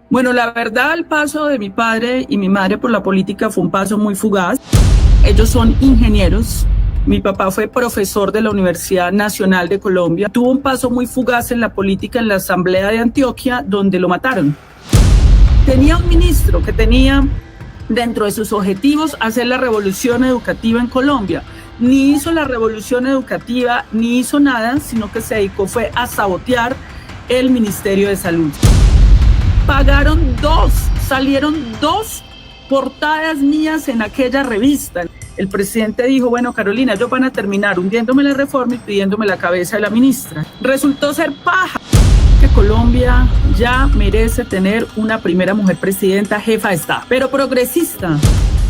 Bueno, la verdad, el paso de mi padre y mi madre por la política fue un paso muy fugaz. Ellos son ingenieros. Mi papá fue profesor de la Universidad Nacional de Colombia. Tuvo un paso muy fugaz en la política en la Asamblea de Antioquia, donde lo mataron. Tenía un ministro que tenía dentro de sus objetivos hacer la revolución educativa en Colombia. Ni hizo la revolución educativa, ni hizo nada, sino que se dedicó fue a sabotear el Ministerio de Salud. Salieron dos portadas mías en aquella revista. El presidente dijo, bueno, Carolina, ellos van a terminar hundiéndome la reforma y pidiéndome la cabeza de la ministra. Resultó ser paja. Que Colombia ya merece tener una primera mujer presidenta, jefa de Estado, pero progresista.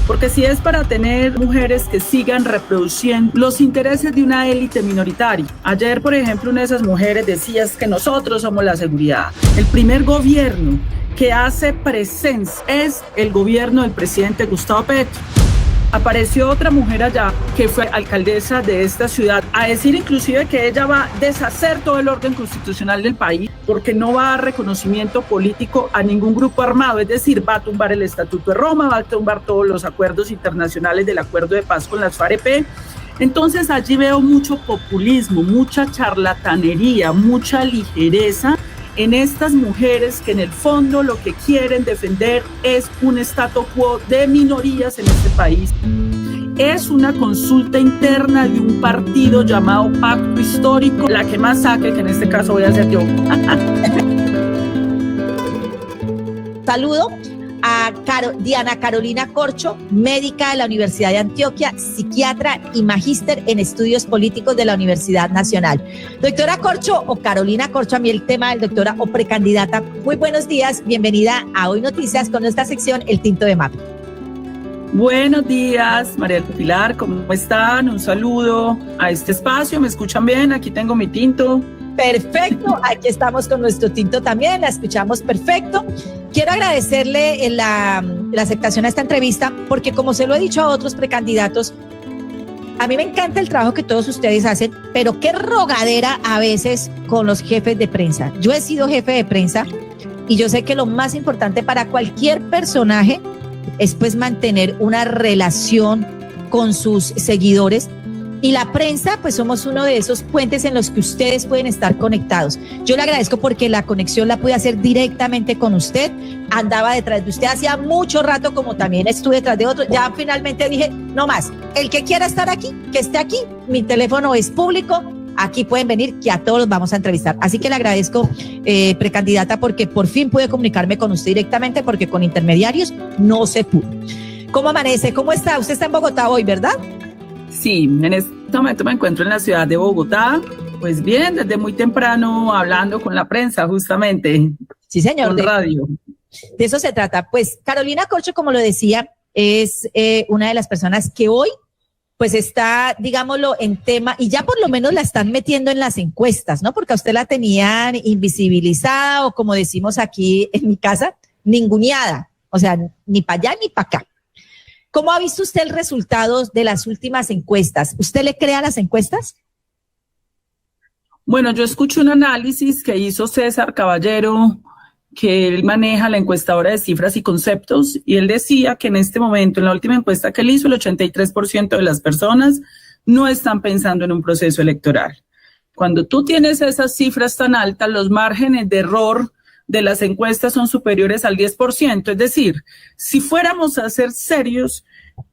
Porque si es para tener mujeres que sigan reproduciendo los intereses de una élite minoritaria. Ayer, por ejemplo, una de esas mujeres decía que nosotros somos la seguridad. El primer gobierno que hace presencia es el gobierno del presidente Gustavo Petro. Apareció otra mujer allá que fue alcaldesa de esta ciudad a decir inclusive que ella va a deshacer todo el orden constitucional del país porque no va a dar reconocimiento político a ningún grupo armado, es decir, va a tumbar el Estatuto de Roma, va a tumbar todos los acuerdos internacionales del Acuerdo de Paz con las FARC-EP. Entonces allí veo mucho populismo, mucha charlatanería, mucha ligereza en estas mujeres que en el fondo lo que quieren defender es un statu quo de minorías en este país. Es una consulta interna de un partido llamado Pacto Histórico, la que más saque, que en este caso voy a ser yo. Saludo a Diana Carolina Corcho, médica de la Universidad de Antioquia, psiquiatra y magíster en estudios políticos de la Universidad Nacional. Doctora Corcho o Carolina Corcho, a mí el tema del doctora o precandidata. Muy buenos días, bienvenida a Hoy Noticias con nuestra sección El Tinto de Mapi. Buenos días, María del Pilar, ¿cómo están? Un saludo a este espacio, ¿me escuchan bien? Aquí tengo mi tinto. Perfecto, aquí estamos con nuestro tinto también, la escuchamos perfecto. Quiero agradecerle la aceptación a esta entrevista porque, como se lo he dicho a otros precandidatos, a mí me encanta el trabajo que todos ustedes hacen, pero qué rogadera a veces con los jefes de prensa. Yo he sido jefe de prensa y yo sé que lo más importante para cualquier personaje es pues mantener una relación con sus seguidores. Y la prensa, pues somos uno de esos puentes en los que ustedes pueden estar conectados. Yo le agradezco porque la conexión la pude hacer directamente con usted. Andaba detrás de usted hacía mucho rato, como también estuve detrás de otro. Ya finalmente dije, no más. El que quiera estar aquí, que esté aquí. Mi teléfono es público. Aquí pueden venir, que a todos los vamos a entrevistar. Así que le agradezco, precandidata, porque por fin pude comunicarme con usted directamente, porque con intermediarios no se pudo. ¿Cómo amanece? ¿Cómo está? Usted está en Bogotá hoy, ¿verdad? Sí, en este momento me encuentro en la ciudad de Bogotá. Pues bien, desde muy temprano hablando con la prensa, justamente. Sí, señor. Con radio. De eso se trata. Pues Carolina Corcho, como lo decía, es una de las personas que hoy pues está, digámoslo, en tema, y ya por lo menos la están metiendo en las encuestas, ¿no? Porque a usted la tenían invisibilizada o, como decimos aquí en mi casa, ninguneada. O sea, ni para allá ni para acá. ¿Cómo ha visto usted el resultado de las últimas encuestas? ¿Usted le cree a las encuestas? Bueno, yo escuché un análisis que hizo César Caballero, que él maneja la encuestadora de cifras y conceptos, y él decía que en este momento, en la última encuesta que él hizo, el 83% de las personas no están pensando en un proceso electoral. Cuando tú tienes esas cifras tan altas, los márgenes de error de las encuestas son superiores al 10%. Es decir, si fuéramos a ser serios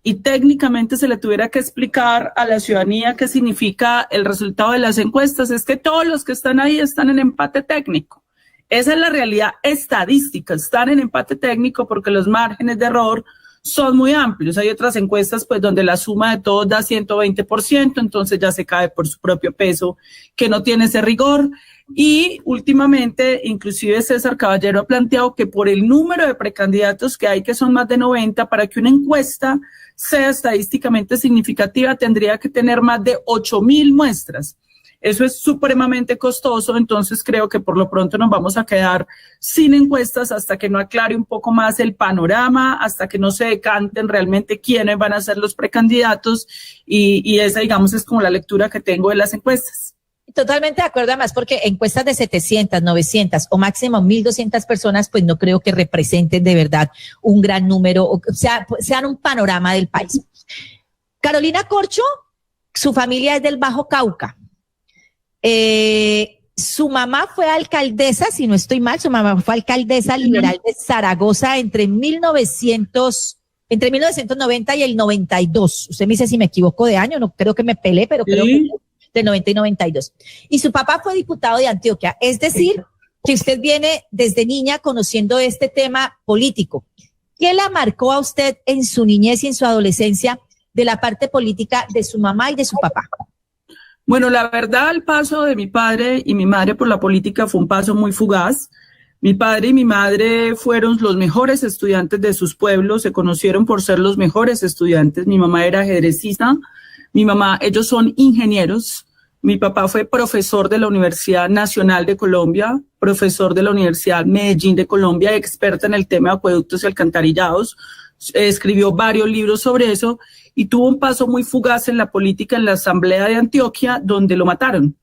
y técnicamente se le tuviera que explicar a la ciudadanía qué significa el resultado de las encuestas, es que todos los que están ahí están en empate técnico. Esa es la realidad estadística, están en empate técnico porque los márgenes de error son muy amplios. Hay otras encuestas pues donde la suma de todos da 120%, entonces ya se cae por su propio peso, que no tiene ese rigor. Y últimamente, inclusive César Caballero ha planteado que por el número de precandidatos que hay, que son más de 90, para que una encuesta sea estadísticamente significativa, tendría que tener más de 8,000 muestras. Eso es supremamente costoso, entonces creo que por lo pronto nos vamos a quedar sin encuestas hasta que no aclare un poco más el panorama, hasta que no se decanten realmente quiénes van a ser los precandidatos y esa, digamos, es como la lectura que tengo de las encuestas. Totalmente de acuerdo, además, porque encuestas de 700, 900 o máximo 1.200 personas, pues no creo que representen de verdad un gran número, o sea, sean un panorama del país. Carolina Corcho, su familia es del Bajo Cauca. Su mamá fue alcaldesa, si no estoy mal, su mamá fue alcaldesa liberal de Zaragoza entre 1990 y el 92. Usted me dice si me equivoco de año, no creo que me peleé, pero creo que de 90 y 92. Y su papá fue diputado de Antioquia, es decir, que usted viene desde niña conociendo este tema político. ¿Qué la marcó a usted en su niñez y en su adolescencia de la parte política de su mamá y de su papá? Bueno, la verdad, el paso de mi padre y mi madre por la política fue un paso muy fugaz. Mi padre y mi madre fueron los mejores estudiantes de sus pueblos, se conocieron por ser los mejores estudiantes. Mi mamá era ajedrecista, ellos son ingenieros. Mi papá fue profesor de la Universidad Nacional de Colombia, profesor de la Universidad Medellín de Colombia, experta en el tema de acueductos y alcantarillados. Escribió varios libros sobre eso y tuvo un paso muy fugaz en la política en la Asamblea de Antioquia, donde lo mataron.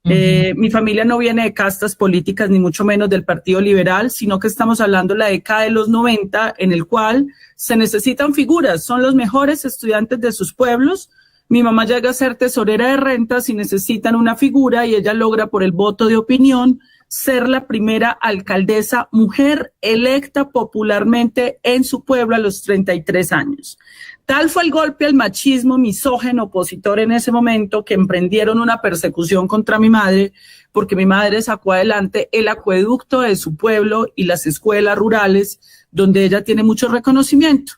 Mi familia no viene de castas políticas, ni mucho menos del Partido Liberal, sino que estamos hablando de la década de los 90, en el cual se necesitan figuras, son los mejores estudiantes de sus pueblos. Mi mamá llega a ser tesorera de rentas y necesitan una figura y ella logra por el voto de opinión ser la primera alcaldesa mujer electa popularmente en su pueblo a los 33 años. Tal fue el golpe al machismo misógeno opositor en ese momento que emprendieron una persecución contra mi madre porque mi madre sacó adelante el acueducto de su pueblo y las escuelas rurales donde ella tiene mucho reconocimiento.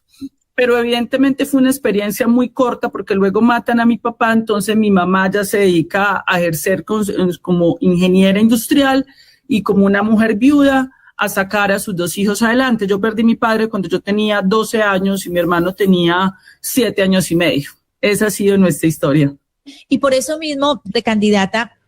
Pero evidentemente fue una experiencia muy corta porque luego matan a mi papá, entonces mi mamá ya se dedica a ejercer como ingeniera industrial y como una mujer viuda a sacar a sus 2 hijos adelante. Yo perdí a mi padre cuando yo tenía 12 años y mi hermano tenía 7 años y medio. Esa ha sido nuestra historia. Y por eso mismo, precandidata,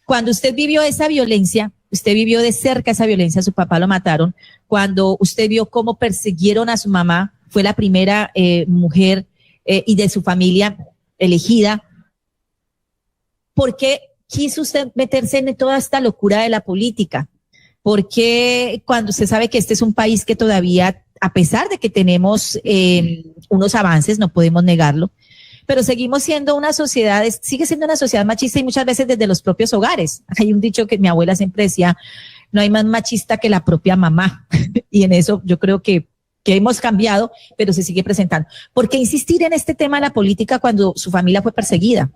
cuando usted vivió esa violencia, usted vivió de cerca esa violencia, su papá lo mataron, cuando usted vio cómo persiguieron a su mamá, fue la primera mujer y de su familia elegida. ¿Por qué quiso usted meterse en toda esta locura de la política? Porque cuando usted sabe que este es un país que todavía, a pesar de que tenemos unos avances, no podemos negarlo, pero seguimos siendo una sociedad, sigue siendo una sociedad machista y muchas veces desde los propios hogares. Hay un dicho que mi abuela siempre decía, no hay más machista que la propia mamá. Y en eso yo creo que hemos cambiado, pero se sigue presentando. ¿Por qué insistir en este tema de la política cuando su familia fue perseguida?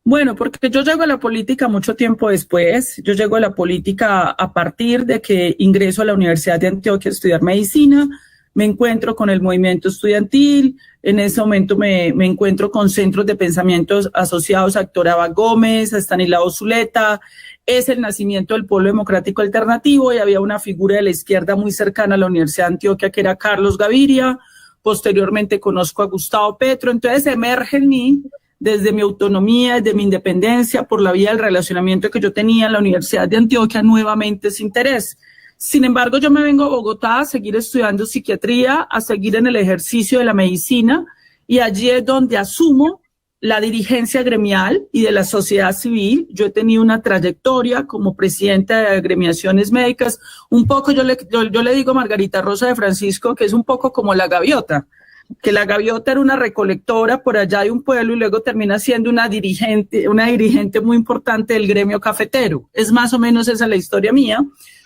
Bueno, porque yo llego a la política mucho tiempo después. Yo llego a la política a partir de que ingreso a la Universidad de Antioquia a estudiar medicina. Me encuentro con el movimiento estudiantil. En ese momento me encuentro con centros de pensamientos asociados a Héctor Abad Gómez, a Estanislao Zuleta. Es el nacimiento del Polo Democrático Alternativo y había una figura de la izquierda muy cercana a la Universidad de Antioquia que era Carlos Gaviria. Posteriormente conozco a Gustavo Petro. Entonces emerge en mí, desde mi autonomía, desde mi independencia, por la vía del relacionamiento que yo tenía en la Universidad de Antioquia, nuevamente ese interés. Sin embargo, yo me vengo a Bogotá a seguir estudiando psiquiatría, a seguir en el ejercicio de la medicina y allí es donde asumo la dirigencia gremial y de la sociedad civil. Yo he tenido una trayectoria como presidenta de agremiaciones médicas. Un poco yo le digo a Margarita Rosa de Francisco que es un poco como la gaviota, que la gaviota era una recolectora por allá de un pueblo y luego termina siendo una dirigente muy importante del gremio cafetero. Es más o menos esa la historia mía.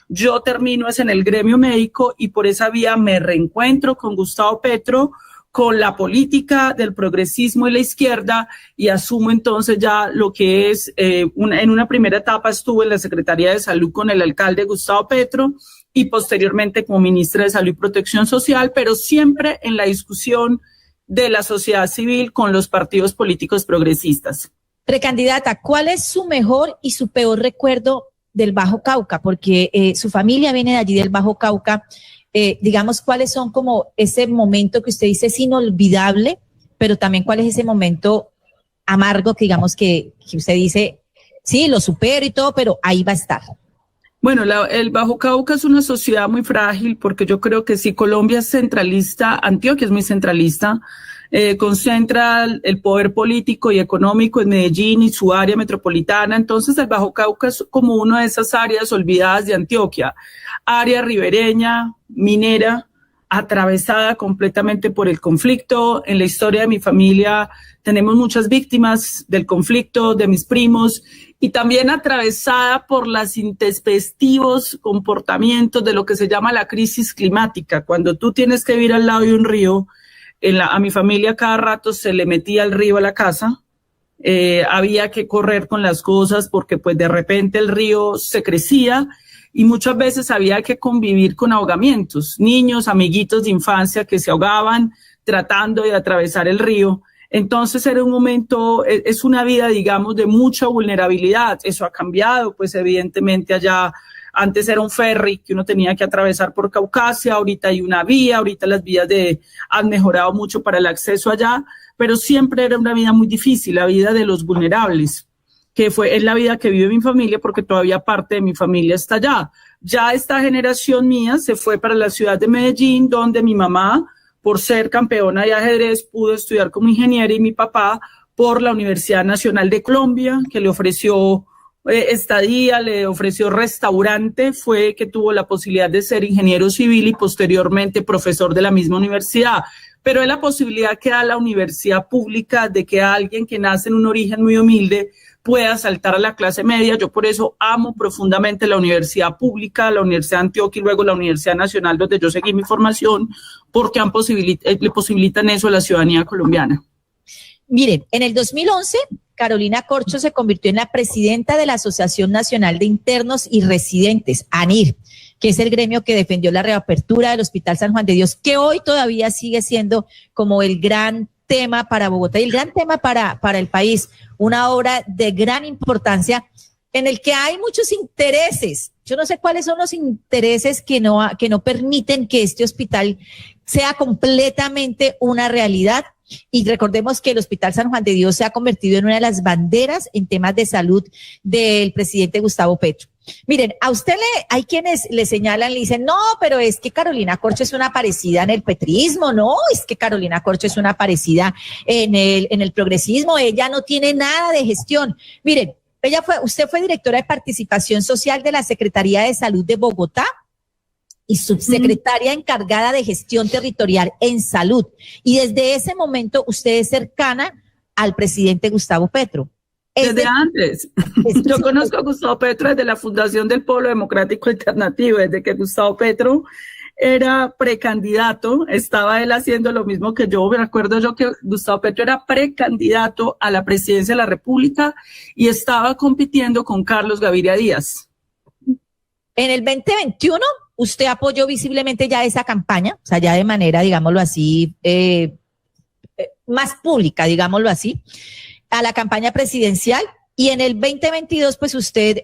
Yo termino en el gremio médico y por esa vía me reencuentro con Gustavo Petro, con la política del progresismo y la izquierda y asumo entonces ya lo que es, en una primera etapa estuve en la Secretaría de Salud con el alcalde Gustavo Petro y posteriormente como ministra de Salud y Protección Social, pero siempre en la discusión de la sociedad civil con los partidos políticos progresistas. Precandidata, ¿cuál es su mejor y su peor recuerdo del Bajo Cauca? Porque su familia viene de allí del Bajo Cauca. Digamos, ¿cuáles son como ese momento que usted dice es inolvidable, pero también cuál es ese momento amargo que digamos que usted dice, sí, lo supero y todo, pero ahí va a estar? Bueno, el Bajo Cauca es una sociedad muy frágil porque yo creo que si Colombia es centralista, Antioquia es muy centralista, concentra el poder político y económico en Medellín y su área metropolitana. Entonces el Bajo Cauca es como una de esas áreas olvidadas de Antioquia, área ribereña, minera, atravesada completamente por el conflicto. En la historia de mi familia tenemos muchas víctimas del conflicto, de mis primos, y también atravesada por los intempestivos comportamientos de lo que se llama la crisis climática. Cuando tú tienes que vivir al lado de un río, a mi familia cada rato se le metía el río a la casa, había que correr con las cosas porque pues de repente el río se crecía y muchas veces había que convivir con ahogamientos, niños, amiguitos de infancia que se ahogaban tratando de atravesar el río. Entonces era un momento, es una vida, digamos, de mucha vulnerabilidad. Eso ha cambiado, pues evidentemente allá antes era un ferry que uno tenía que atravesar por Caucasia, ahorita hay una vía, ahorita las vías han mejorado mucho para el acceso allá, pero siempre era una vida muy difícil, la vida de los vulnerables, que es la vida que vive mi familia porque todavía parte de mi familia está allá. Ya esta generación mía se fue para la ciudad de Medellín, donde mi mamá, por ser campeona de ajedrez, pudo estudiar como ingeniera y mi papá por la Universidad Nacional de Colombia, que le ofreció estadía, le ofreció restaurante, fue que tuvo la posibilidad de ser ingeniero civil y posteriormente profesor de la misma universidad. Pero es la posibilidad que da la universidad pública de que alguien que nace en un origen muy humilde pueda saltar a la clase media. Yo por eso amo profundamente la universidad pública, la Universidad de Antioquia y luego la Universidad Nacional, donde yo seguí mi formación, porque le posibilitan eso a la ciudadanía colombiana. Miren, en el 2011, Carolina Corcho se convirtió en la presidenta de la Asociación Nacional de Internos y Residentes, ANIR, que es el gremio que defendió la reapertura del Hospital San Juan de Dios, que hoy todavía sigue siendo como el gran tema para Bogotá y el gran tema para el país, una obra de gran importancia en el que hay muchos intereses. Yo no sé cuáles son los intereses que no permiten que este hospital sea completamente una realidad. Y recordemos que el Hospital San Juan de Dios se ha convertido en una de las banderas en temas de salud del presidente Gustavo Petro. Miren, a usted hay quienes le señalan, le dicen, no, pero es que Carolina Corcho es una parecida en el petrismo, no, es que Carolina Corcho es una parecida en el progresismo, ella no tiene nada de gestión. Miren, usted fue directora de participación social de la Secretaría de Salud de Bogotá y subsecretaria encargada de gestión territorial en salud. Y desde ese momento usted es cercana al presidente Gustavo Petro. Desde antes. Yo conozco a Gustavo Petro desde la fundación del Polo Democrático Alternativo, desde que Gustavo Petro era precandidato, estaba él haciendo lo mismo que yo. Me acuerdo yo que Gustavo Petro era precandidato a la presidencia de la República y estaba compitiendo con Carlos Gaviria Díaz. En el 2021, usted apoyó visiblemente ya esa campaña, o sea, ya de manera, digámoslo así, más pública, digámoslo así, a la campaña presidencial, y en el 2022, pues usted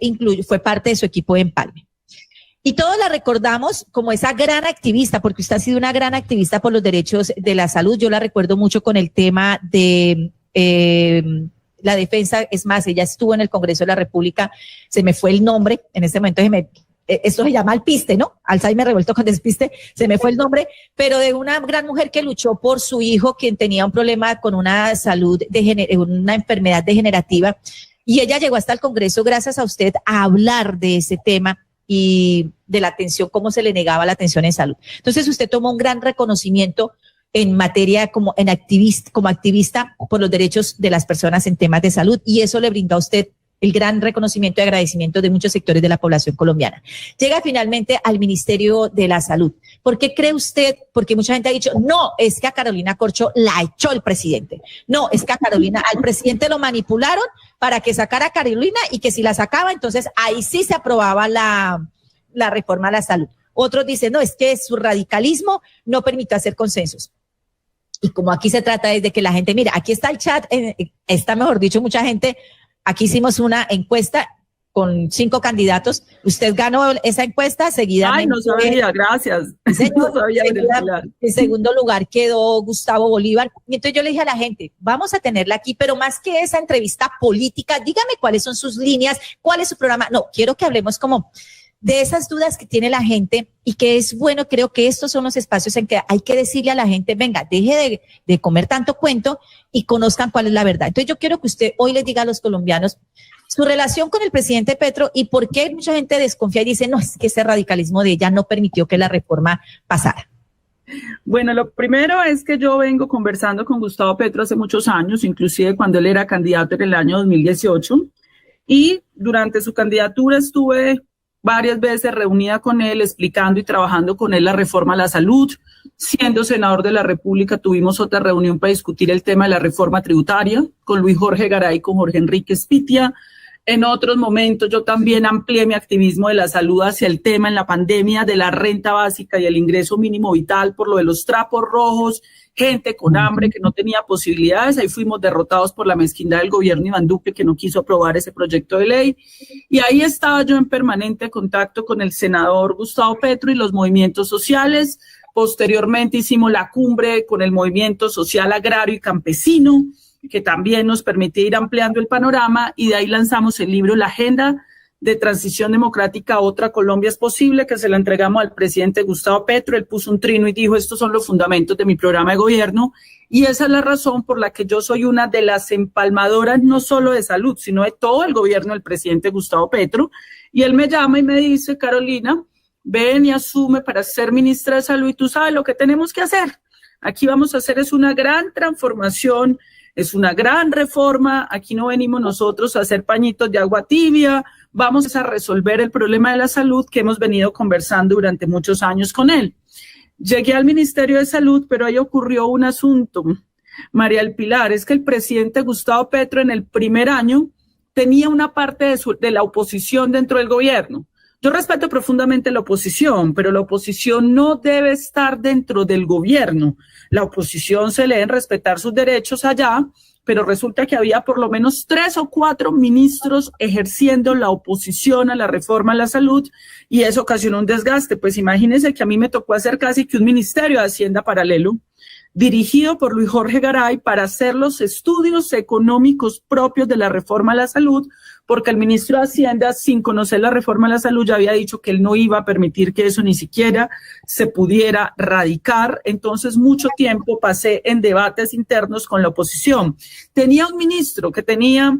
fue parte de su equipo de Empalme. Y todos la recordamos como esa gran activista, porque usted ha sido una gran activista por los derechos de la salud. Yo la recuerdo mucho con el tema de la defensa. Es más, ella estuvo en el Congreso de la República, se me fue el nombre, en este momento esto se llama alpiste, ¿no? Alzheimer revuelto con despiste, se me fue el nombre, pero de una gran mujer que luchó por su hijo, quien tenía un problema con una una enfermedad degenerativa, y ella llegó hasta el Congreso gracias a usted a hablar de ese tema y de la atención, cómo se le negaba la atención en salud. Entonces usted tomó un gran reconocimiento en materia como activista por los derechos de las personas en temas de salud, y eso le brindó a usted el gran reconocimiento y agradecimiento de muchos sectores de la población colombiana. Llega finalmente al Ministerio de la Salud. ¿Por qué cree usted? Porque mucha gente ha dicho, no, es que a Carolina Corcho la echó el presidente. No, es que al presidente lo manipularon para que sacara a Carolina y que si la sacaba, entonces ahí sí se aprobaba la reforma a la salud. Otros dicen, no, es que su radicalismo no permite hacer consensos. Y como aquí se trata desde que la gente, mira, aquí está el chat, está mejor dicho mucha gente. Aquí hicimos una encuesta con 5 candidatos. Usted ganó esa encuesta seguidamente. Ay, no sabía, gracias. No sabía. En segundo lugar quedó Gustavo Bolívar. Y entonces yo le dije a la gente, vamos a tenerla aquí, pero más que esa entrevista política, dígame cuáles son sus líneas, cuál es su programa. No, quiero que hablemos como de esas dudas que tiene la gente y que es bueno, creo que estos son los espacios en que hay que decirle a la gente, venga, deje de comer tanto cuento y conozcan cuál es la verdad. Entonces yo quiero que usted hoy les diga a los colombianos su relación con el presidente Petro y por qué mucha gente desconfía y dice, no, es que ese radicalismo de ella no permitió que la reforma pasara. Bueno, lo primero es que yo vengo conversando con Gustavo Petro hace muchos años, inclusive cuando él era candidato en el año 2018, y durante su candidatura estuve varias veces reunida con él, explicando y trabajando con él la reforma a la salud. Siendo senador de la República, tuvimos otra reunión para discutir el tema de la reforma tributaria con Luis Jorge Garay y con Jorge Enrique Spitia. En otros momentos yo también amplié mi activismo de la salud hacia el tema en la pandemia de la renta básica y el ingreso mínimo vital por lo de los trapos rojos, gente con hambre que no tenía posibilidades. Ahí fuimos derrotados por la mezquindad del gobierno Iván Duque, que no quiso aprobar ese proyecto de ley. Y ahí estaba yo en permanente contacto con el senador Gustavo Petro y los movimientos sociales. Posteriormente hicimos la cumbre con el movimiento social agrario y campesino, que también nos permite ir ampliando el panorama, y de ahí lanzamos el libro La Agenda de Transición Democrática, Otra Colombia es Posible, que se la entregamos al presidente Gustavo Petro. Él puso un trino y dijo, estos son los fundamentos de mi programa de gobierno, y esa es la razón por la que yo soy una de las empalmadoras, no solo de salud, sino de todo el gobierno del presidente Gustavo Petro. Y él me llama y me dice, Carolina, ven y asume para ser ministra de Salud y tú sabes lo que tenemos que hacer. Aquí vamos a hacer es una gran transformación, es una gran reforma. Aquí no venimos nosotros a hacer pañitos de agua tibia. Vamos a resolver el problema de la salud que hemos venido conversando durante muchos años con él. Llegué al Ministerio de Salud, pero ahí ocurrió un asunto, María del Pilar, es que el presidente Gustavo Petro en el primer año tenía una parte de la oposición dentro del gobierno. Yo respeto profundamente la oposición, pero la oposición no debe estar dentro del gobierno. La oposición se le deben respetar sus derechos allá, pero resulta que había por lo menos 3 o 4 ministros ejerciendo la oposición a la reforma a la salud, y eso ocasionó un desgaste. Pues imagínense que a mí me tocó hacer casi que un ministerio de Hacienda paralelo, dirigido por Luis Jorge Garay, para hacer los estudios económicos propios de la reforma a la salud, porque el ministro de Hacienda, sin conocer la reforma a la salud, ya había dicho que él no iba a permitir que eso ni siquiera se pudiera radicar. Entonces, mucho tiempo pasé en debates internos con la oposición. Tenía un ministro que tenía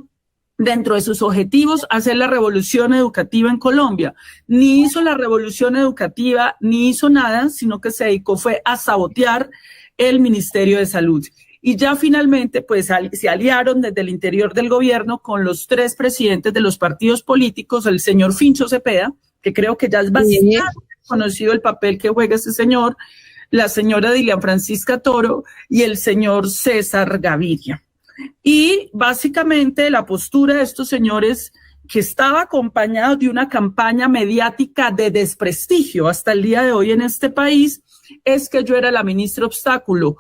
dentro de sus objetivos hacer la revolución educativa en Colombia. Ni hizo la revolución educativa, ni hizo nada, sino que se dedicó fue a sabotear el Ministerio de Salud. Y ya finalmente pues se aliaron desde el interior del gobierno con los 3 presidentes de los partidos políticos, el señor Fincho Cepeda, que creo que ya es bastante conocido el papel que juega ese señor, la señora Dilian Francisca Toro y el señor César Gaviria. Y básicamente la postura de estos señores, que estaba acompañado de una campaña mediática de desprestigio hasta el día de hoy en este país, es que yo era la ministra obstáculo.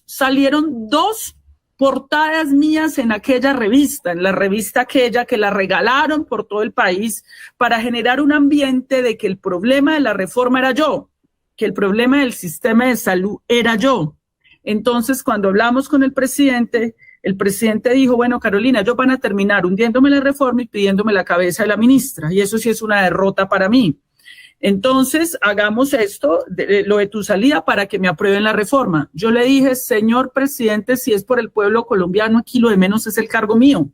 Salieron 2 portadas mías en aquella revista, en la revista aquella que la regalaron por todo el país para generar un ambiente de que el problema de la reforma era yo, que el problema del sistema de salud era yo. Entonces, cuando hablamos con el presidente dijo, bueno, Carolina, ellos van a terminar hundiéndome la reforma y pidiéndome la cabeza de la ministra, y eso sí es una derrota para mí. Entonces, hagamos esto, lo de tu salida, para que me aprueben la reforma. Yo le dije, señor presidente, si es por el pueblo colombiano, aquí lo de menos es el cargo mío.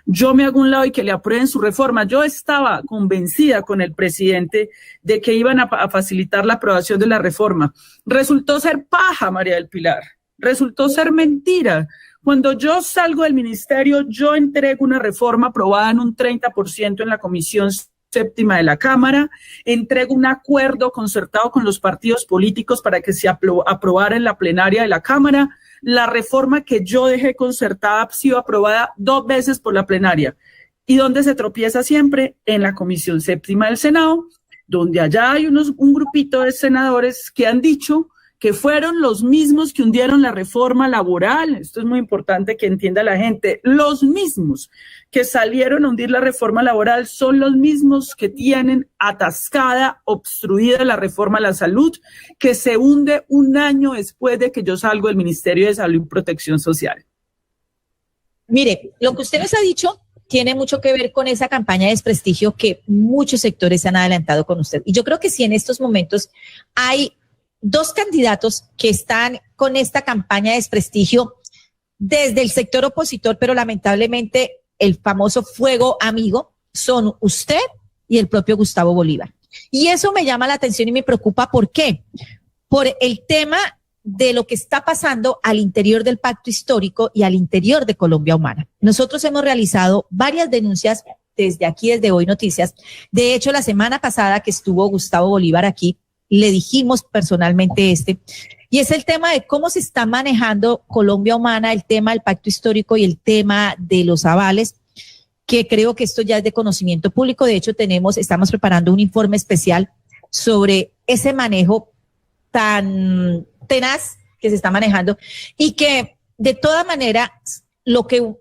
Yo me hago un lado y que le aprueben su reforma. Yo estaba convencida con el presidente de que iban a facilitar la aprobación de la reforma. Resultó ser paja, María del Pilar. Resultó ser mentira. Cuando yo salgo del ministerio, yo entrego una reforma aprobada en un 30% en la Comisión Séptima de la Cámara, entrego un acuerdo concertado con los partidos políticos para que se aprobara en la plenaria de la Cámara. La reforma que yo dejé concertada ha sido aprobada 2 veces por la plenaria. ¿Y dónde se tropieza siempre? En la Comisión Séptima del Senado, donde allá hay un grupito de senadores que han dicho que fueron los mismos que hundieron la reforma laboral. Esto es muy importante que entienda la gente. Los mismos que salieron a hundir la reforma laboral son los mismos que tienen atascada, obstruida la reforma a la salud, que se hunde un año después de que yo salgo del Ministerio de Salud y Protección Social. Mire, lo que usted nos ha dicho tiene mucho que ver con esa campaña de desprestigio que muchos sectores se han adelantado con usted. Y yo creo que sí, en estos momentos hay dos candidatos que están con esta campaña de desprestigio desde el sector opositor, pero lamentablemente el famoso fuego amigo son usted y el propio Gustavo Bolívar. Y eso me llama la atención y me preocupa. ¿Por qué? Por el tema de lo que está pasando al interior del pacto histórico y al interior de Colombia Humana. Nosotros hemos realizado varias denuncias desde aquí, desde Hoy Noticias. De hecho, la semana pasada que estuvo Gustavo Bolívar aquí, le dijimos personalmente y es el tema de cómo se está manejando Colombia Humana, el tema del pacto histórico y el tema de los avales, que creo que esto ya es de conocimiento público. De hecho, estamos preparando un informe especial sobre ese manejo tan tenaz que se está manejando y que de toda manera lo que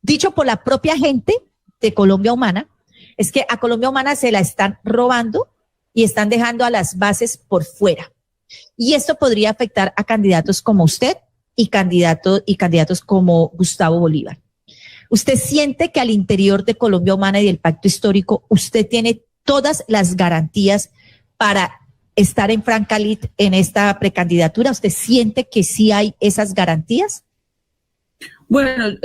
dicho por la propia gente de Colombia Humana es que a Colombia Humana se la están robando y están dejando a las bases por fuera. Y esto podría afectar a candidatos como usted y candidatos como Gustavo Bolívar. ¿Usted siente que al interior de Colombia Humana y del pacto histórico usted tiene todas las garantías para estar en franca lid en esta precandidatura? ¿Usted siente que sí hay esas garantías? Bueno,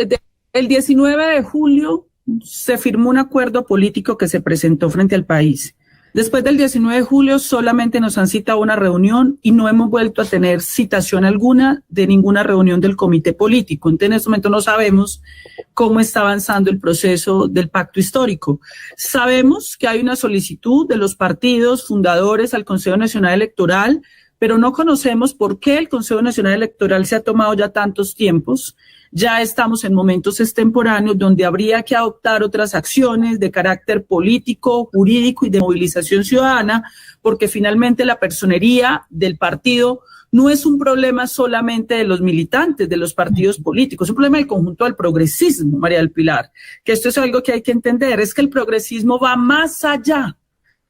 el 19 de julio se firmó un acuerdo político que se presentó frente al país. Después del 19 de julio solamente nos han citado una reunión y no hemos vuelto a tener citación alguna de ninguna reunión del comité político. Entonces, en este momento no sabemos cómo está avanzando el proceso del pacto histórico. Sabemos que hay una solicitud de los partidos fundadores al Consejo Nacional Electoral, pero no conocemos por qué el Consejo Nacional Electoral se ha tomado ya tantos tiempos. Ya estamos en momentos extemporáneos donde habría que adoptar otras acciones de carácter político, jurídico y de movilización ciudadana, porque finalmente la personería del partido no es un problema solamente de los militantes de los partidos políticos, es un problema del conjunto del progresismo, María del Pilar, que esto es algo que hay que entender, es que el progresismo va más allá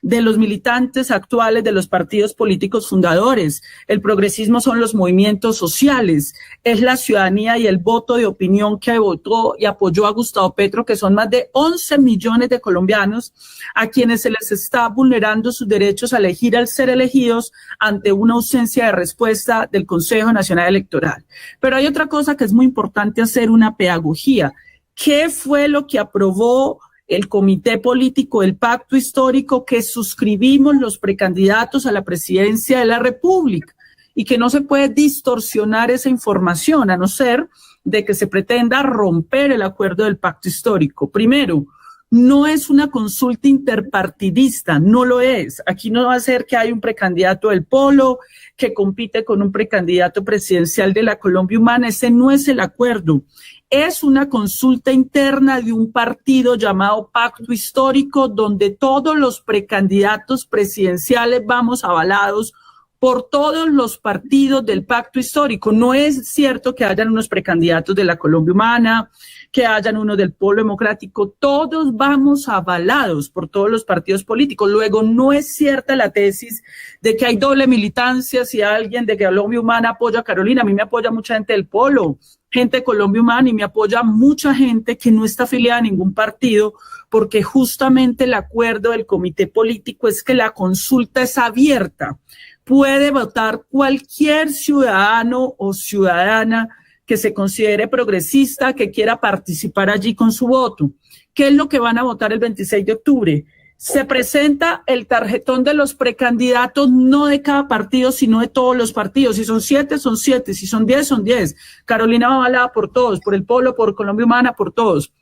de los militantes actuales de los partidos políticos fundadores. El progresismo son los movimientos sociales, es la ciudadanía y el voto de opinión que votó y apoyó a Gustavo Petro, que son más de 11 millones de colombianos a quienes se les está vulnerando sus derechos a elegir al ser elegidos ante una ausencia de respuesta del Consejo Nacional Electoral. Pero hay otra cosa que es muy importante hacer, una pedagogía. ¿Qué fue lo que aprobó el comité político del pacto histórico que suscribimos los precandidatos a la presidencia de la República? Y que no se puede distorsionar esa información a no ser de que se pretenda romper el acuerdo del pacto histórico. Primero, no es una consulta interpartidista, no lo es. Aquí no va a ser que hay un precandidato del Polo que compite con un precandidato presidencial de la Colombia Humana. Ese no es el acuerdo. Es una consulta interna de un partido llamado Pacto Histórico, donde todos los precandidatos presidenciales vamos avalados por todos los partidos del Pacto Histórico. No es cierto que hayan unos precandidatos de la Colombia Humana, que hayan uno del Polo Democrático. Todos vamos avalados por todos los partidos políticos. Luego, no es cierta la tesis de que hay doble militancia. Si alguien de Colombia Humana apoya a Carolina, a mí me apoya mucha gente del Polo, gente de Colombia Humana, y me apoya mucha gente que no está afiliada a ningún partido, porque justamente el acuerdo del comité político es que la consulta es abierta. Puede votar cualquier ciudadano o ciudadana que se considere progresista, que quiera participar allí con su voto. ¿Qué es lo que van a votar el 26 de octubre? Se presenta el tarjetón de los precandidatos, no de cada partido, sino de todos los partidos. Si son 7, son 7. Si son 10, son 10. Carolina va avalada por todos, por el Polo, por Colombia Humana, por todos.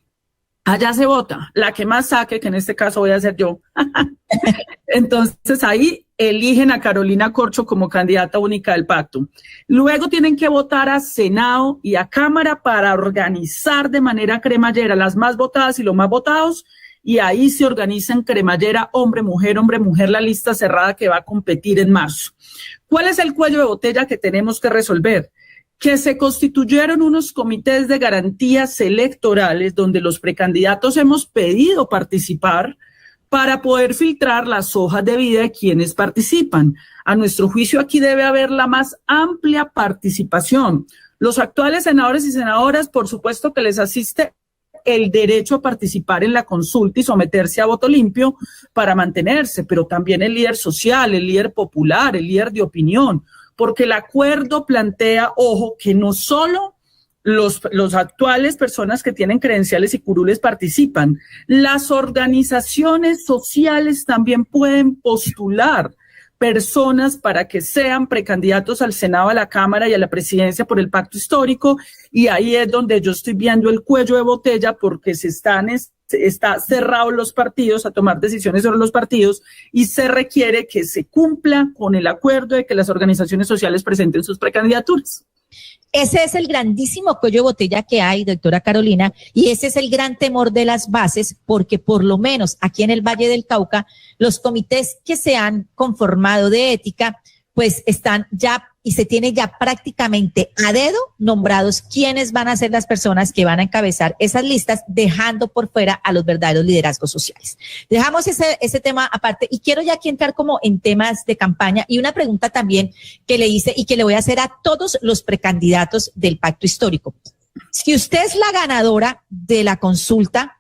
Allá se vota, la que más saque, que en este caso voy a ser yo. Entonces ahí eligen a Carolina Corcho como candidata única del pacto. Luego tienen que votar a Senado y a Cámara para organizar de manera cremallera las más votadas y los más votados, y ahí se organiza en cremallera hombre, mujer, la lista cerrada que va a competir en marzo. ¿Cuál es el cuello de botella que tenemos que resolver? Que se constituyeron unos comités de garantías electorales donde los precandidatos hemos pedido participar para poder filtrar las hojas de vida de quienes participan. A nuestro juicio, aquí debe haber la más amplia participación. Los actuales senadores y senadoras, por supuesto que les asiste el derecho a participar en la consulta y someterse a voto limpio para mantenerse, pero también el líder social, el líder popular, el líder de opinión, porque el acuerdo plantea, ojo, que no solo los actuales personas que tienen credenciales y curules participan, las organizaciones sociales también pueden postular personas para que sean precandidatos al Senado, a la Cámara y a la presidencia por el pacto histórico, y ahí es donde yo estoy viendo el cuello de botella porque está cerrados los partidos a tomar decisiones sobre los partidos y se requiere que se cumpla con el acuerdo de que las organizaciones sociales presenten sus precandidaturas. Ese es el grandísimo cuello de botella que hay, doctora Carolina, y ese es el gran temor de las bases, porque por lo menos aquí en el Valle del Cauca, los comités que se han conformado de ética, pues están ya y se tiene ya prácticamente a dedo nombrados quiénes van a ser las personas que van a encabezar esas listas, dejando por fuera a los verdaderos liderazgos sociales. Dejamos ese tema aparte y quiero ya aquí entrar como en temas de campaña y una pregunta también que le hice y que le voy a hacer a todos los precandidatos del pacto histórico. Si usted es la ganadora de la consulta,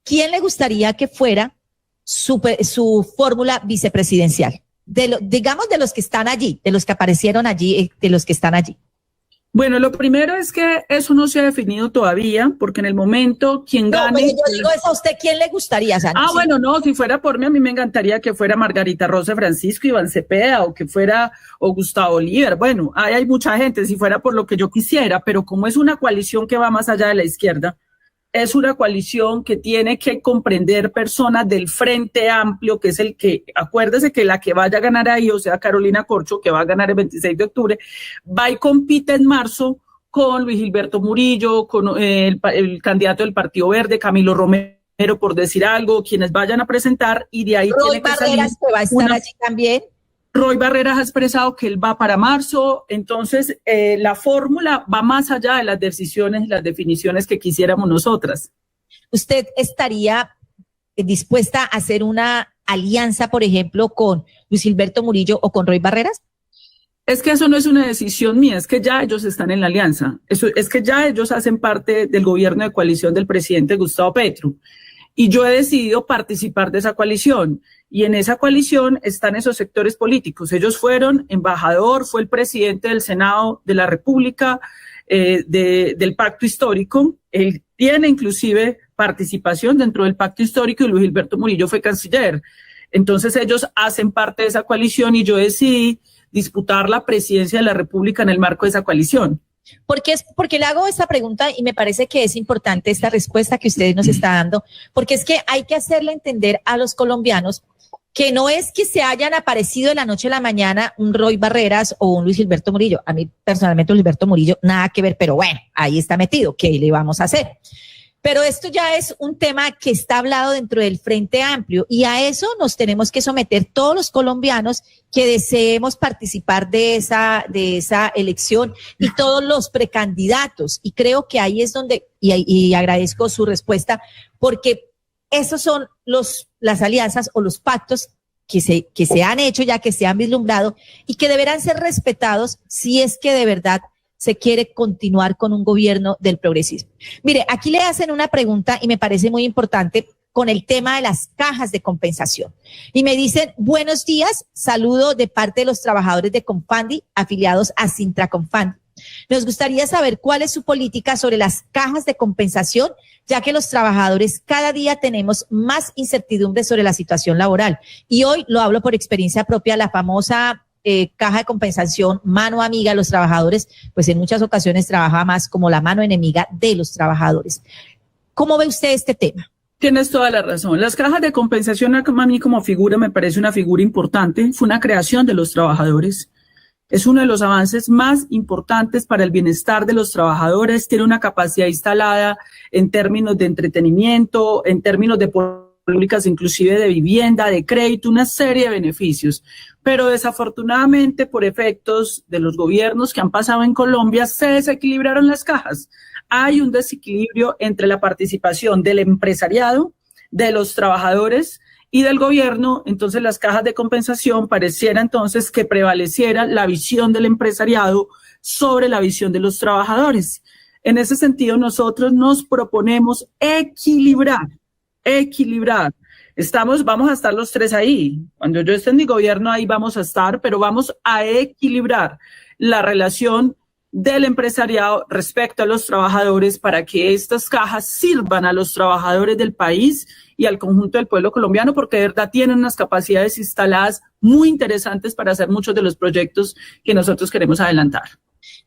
¿quién le gustaría que fuera su fórmula vicepresidencial? Digamos de los que están allí, de los que aparecieron allí, de los que están allí. Bueno, lo primero es que eso no se ha definido todavía, porque en el momento quien gane... No, pero yo digo eso, ¿a usted quién le gustaría? O sea, no, bueno, no, si fuera por mí, a mí me encantaría que fuera Margarita Rosa Francisco, Iván Cepeda, o que fuera Gustavo Bolívar. Bueno, hay mucha gente, si fuera por lo que yo quisiera, pero como es una coalición que va más allá de la izquierda, es una coalición que tiene que comprender personas del Frente Amplio, que es el que, acuérdese que la que vaya a ganar ahí, o sea, Carolina Corcho, que va a ganar el 26 de octubre, va y compite en marzo con Luis Gilberto Murillo, con el candidato del Partido Verde, Camilo Romero, por decir algo, quienes vayan a presentar, y de ahí Roy Barreras, que va a estar allí también. Roy Barreras ha expresado que él va para marzo, entonces la fórmula va más allá de las decisiones y las definiciones que quisiéramos nosotras. ¿Usted estaría dispuesta a hacer una alianza, por ejemplo, con Luis Gilberto Murillo o con Roy Barreras? Es que eso no es una decisión mía, es que ya ellos están en la alianza, es que ya ellos hacen parte del gobierno de coalición del presidente Gustavo Petro. Y yo he decidido participar de esa coalición. Y en esa coalición están esos sectores políticos. Ellos fueron embajador, fue el presidente del Senado de la República, del Pacto Histórico. Él tiene inclusive participación dentro del Pacto Histórico y Luis Gilberto Murillo fue canciller. Entonces ellos hacen parte de esa coalición y yo decidí disputar la presidencia de la República en el marco de esa coalición. Porque le hago esta pregunta y me parece que es importante esta respuesta que usted nos está dando, porque es que hay que hacerle entender a los colombianos que no es que se hayan aparecido de la noche a la mañana un Roy Barreras o un Luis Gilberto Murillo. A mí personalmente Luis Gilberto Murillo nada que ver, pero bueno, ahí está metido, ¿qué le vamos a hacer? Pero esto ya es un tema que está hablado dentro del Frente Amplio y a eso nos tenemos que someter todos los colombianos que deseemos participar de esa elección y todos los precandidatos. Y creo que ahí es donde, y agradezco su respuesta, porque esos son las alianzas o los pactos que se han hecho ya, que se han vislumbrado y que deberán ser respetados si es que de verdad se quiere continuar con un gobierno del progresismo. Mire, aquí le hacen una pregunta y me parece muy importante con el tema de las cajas de compensación. Y me dicen, buenos días, saludo de parte de los trabajadores de Confandi, afiliados a Sintra Confandi. Nos gustaría saber cuál es su política sobre las cajas de compensación, ya que los trabajadores cada día tenemos más incertidumbre sobre la situación laboral. Y hoy lo hablo por experiencia propia, la famosa caja de compensación, mano amiga de los trabajadores, pues en muchas ocasiones trabaja más como la mano enemiga de los trabajadores. ¿Cómo ve usted este tema? Tienes toda la razón. Las cajas de compensación a mí como figura me parece una figura importante. Fue una creación de los trabajadores. Es uno de los avances más importantes para el bienestar de los trabajadores. Tiene una capacidad instalada en términos de entretenimiento, en términos de públicas, inclusive de vivienda, de crédito, una serie de beneficios. Pero desafortunadamente, por efectos de los gobiernos que han pasado en Colombia, se desequilibraron las cajas. Hay un desequilibrio entre la participación del empresariado, de los trabajadores y del gobierno. Entonces, las cajas de compensación pareciera entonces que prevaleciera la visión del empresariado sobre la visión de los trabajadores. En ese sentido, nosotros nos proponemos equilibrar. Vamos a estar los tres ahí. Cuando yo esté en mi gobierno, ahí vamos a estar, pero vamos a equilibrar la relación del empresariado respecto a los trabajadores para que estas cajas sirvan a los trabajadores del país y al conjunto del pueblo colombiano, porque de verdad tienen unas capacidades instaladas muy interesantes para hacer muchos de los proyectos que nosotros queremos adelantar.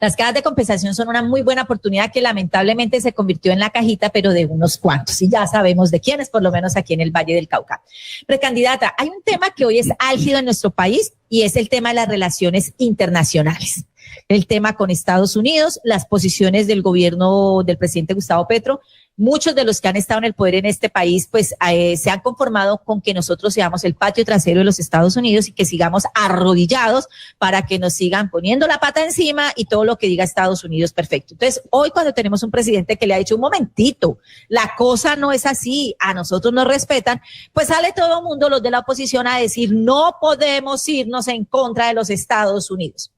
Las cajas de compensación son una muy buena oportunidad que lamentablemente se convirtió en la cajita, pero de unos cuantos, y ya sabemos de quiénes, por lo menos aquí en el Valle del Cauca. Precandidata, hay un tema que hoy es álgido en nuestro país y es el tema de las relaciones internacionales. El tema con Estados Unidos, las posiciones del gobierno del presidente Gustavo Petro. Muchos de los que han estado en el poder en este país, pues se han conformado con que nosotros seamos el patio trasero de los Estados Unidos y que sigamos arrodillados para que nos sigan poniendo la pata encima y todo lo que diga Estados Unidos, perfecto. Entonces, hoy cuando tenemos un presidente que le ha dicho un momentito, la cosa no es así, a nosotros nos respetan, pues sale todo el mundo, los de la oposición, a decir no podemos irnos en contra de los Estados Unidos.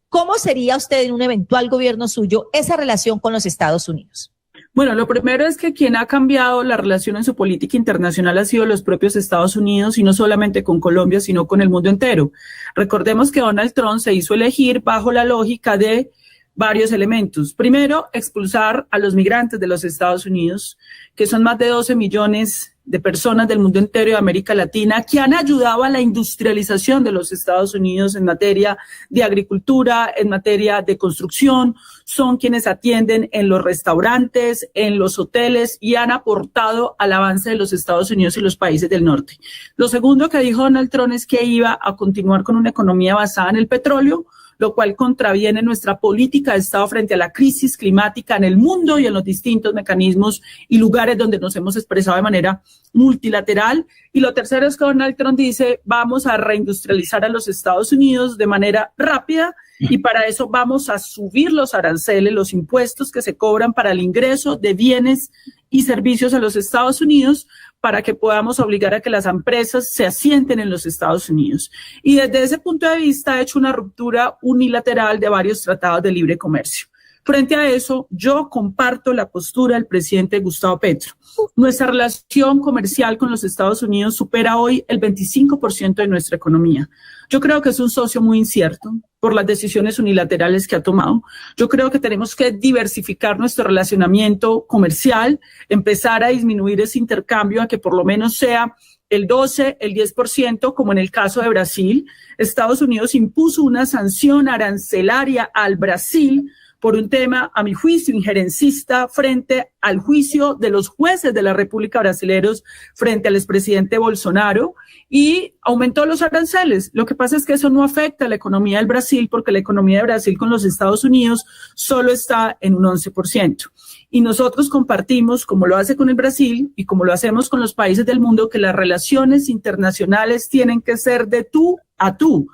¿Cómo sería usted en un eventual gobierno suyo esa relación con los Estados Unidos? Bueno, lo primero es que quien ha cambiado la relación en su política internacional ha sido los propios Estados Unidos, y no solamente con Colombia, sino con el mundo entero. Recordemos que Donald Trump se hizo elegir bajo la lógica de varios elementos. Primero, expulsar a los migrantes de los Estados Unidos, que son más de 12 millones de personas del mundo entero y de América Latina, que han ayudado a la industrialización de los Estados Unidos en materia de agricultura, en materia de construcción, son quienes atienden en los restaurantes, en los hoteles, y han aportado al avance de los Estados Unidos y los países del norte. Lo segundo que dijo Donald Trump es que iba a continuar con una economía basada en el petróleo, lo cual contraviene nuestra política de Estado frente a la crisis climática en el mundo y en los distintos mecanismos y lugares donde nos hemos expresado de manera multilateral. Y lo tercero es que Donald Trump dice, vamos a reindustrializar a los Estados Unidos de manera rápida, y para eso vamos a subir los aranceles, los impuestos que se cobran para el ingreso de bienes y servicios a los Estados Unidos, para que podamos obligar a que las empresas se asienten en los Estados Unidos. Y desde ese punto de vista ha hecho una ruptura unilateral de varios tratados de libre comercio. Frente a eso, yo comparto la postura del presidente Gustavo Petro. Nuestra relación comercial con los Estados Unidos supera hoy el 25% de nuestra economía. Yo creo que es un socio muy incierto por las decisiones unilaterales que ha tomado. Yo creo que tenemos que diversificar nuestro relacionamiento comercial, empezar a disminuir ese intercambio a que por lo menos sea el 12, el 10%, como en el caso de Brasil. Estados Unidos impuso una sanción arancelaria al Brasil por un tema, a mi juicio, injerencista frente al juicio de los jueces de la República Brasileños frente al expresidente Bolsonaro, y aumentó los aranceles. Lo que pasa es que eso no afecta a la economía del Brasil, porque la economía de Brasil con los Estados Unidos solo está en un 11%. Y nosotros compartimos, como lo hace con el Brasil y como lo hacemos con los países del mundo, que las relaciones internacionales tienen que ser de tú a tú.